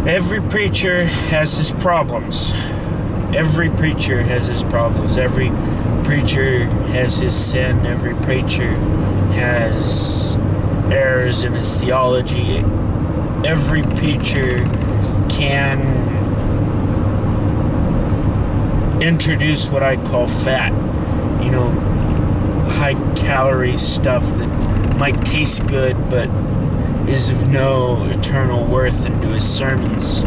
Every preacher has his problems. Every preacher has his problems. Every preacher has his sin. Every preacher has errors in his theology. Every preacher can introduce what I call fat. You know, high-calorie stuff that might taste good, but is of no eternal worth into his sermons.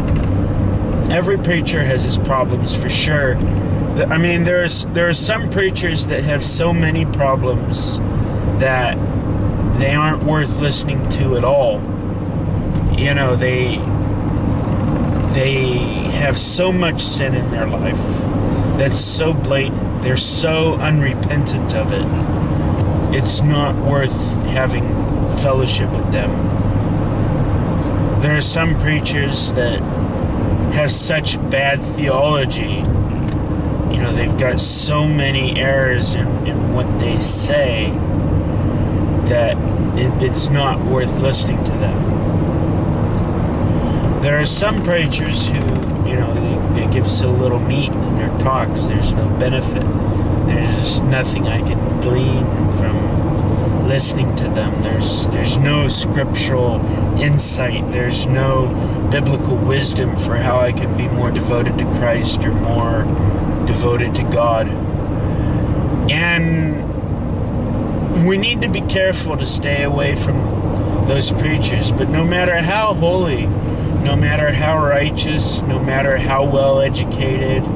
Every preacher has his problems for sure. I mean, there are some preachers that have so many problems that they aren't worth listening to at all. You know, they have so much sin in their life that's so blatant. They're so unrepentant of it. It's not worth having fellowship with them. There are some preachers that have such bad theology. You know, they've got so many errors in what they say that it's not worth listening to them. There are some preachers who, you know, they give so little meat in their talks. There's no benefit. There's nothing I can glean from listening to them. There's no scriptural insight. There's no biblical wisdom for how I can be more devoted to Christ or more devoted to God. And we need to be careful to stay away from those preachers. But no matter how holy, no matter how righteous, no matter how well educated,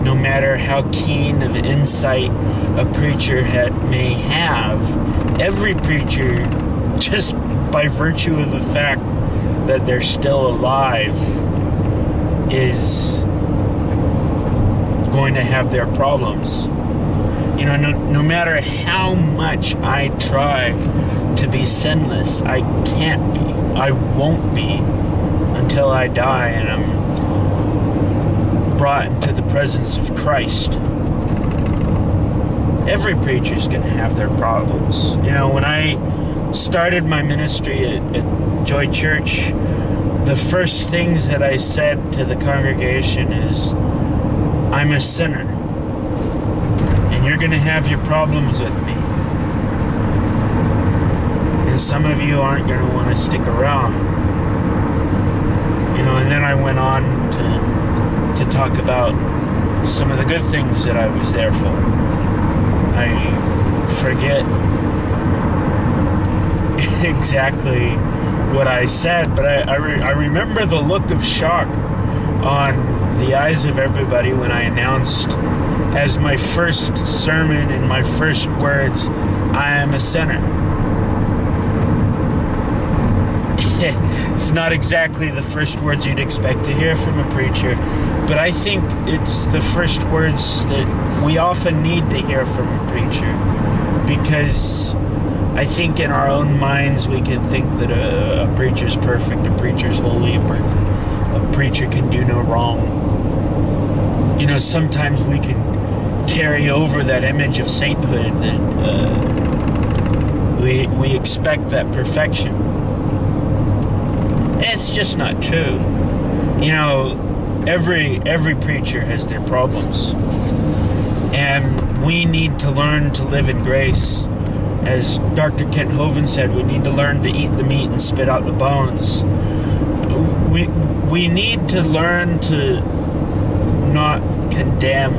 no matter how keen of insight a preacher may have, every preacher, just by virtue of the fact that they're still alive, is going to have their problems. You know, no matter how much I try to be sinless, I can't be. I won't be until I die and I'm brought into the presence of Christ. Every preacher's going to have their problems. You know, when I started my ministry at Joy Church, the first things that I said to the congregation is, I'm a sinner, and you're going to have your problems with me. And some of you aren't going to want to stick around. You know, and then I went on to talk about some of the good things that I was there for. I forget exactly what I said, but I remember the look of shock on the eyes of everybody when I announced as my first sermon and my first words, I am a sinner. It's not exactly the first words you'd expect to hear from a preacher, but I think it's the first words that we often need to hear from a preacher, because I think in our own minds we can think that a preacher's perfect, a preacher's holy, a preacher can do no wrong. You know, sometimes we can carry over that image of sainthood that we expect that perfection. It's just not true. You know, every preacher has their problems, and we need to learn to live in grace. As Dr. Kent Hovind said, we need to learn to eat the meat and spit out the bones. We need to learn to not condemn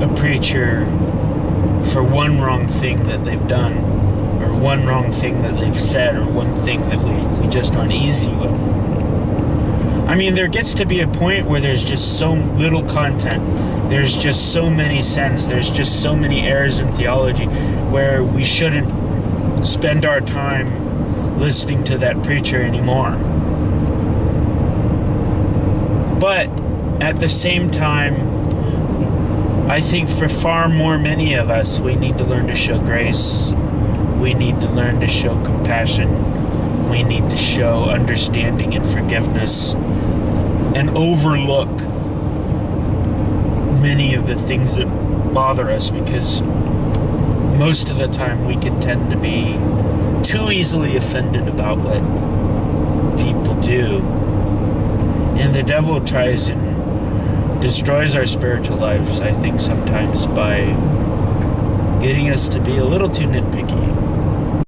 a preacher for one wrong thing that they've done, or one wrong thing that they've said, or one thing that we just aren't easy with. I mean, there gets to be a point where there's just so little content, there's just so many sins, there's just so many errors in theology, where we shouldn't spend our time listening to that preacher anymore. But at the same time, I think for far more many of us, we need to learn to show grace. We need to learn to show compassion. We need to show understanding and forgiveness, and overlook many of the things that bother us, because most of the time we can tend to be too easily offended about what people do And the devil tries and destroys our spiritual lives, I think, sometimes by getting us to be a little too nitpicky.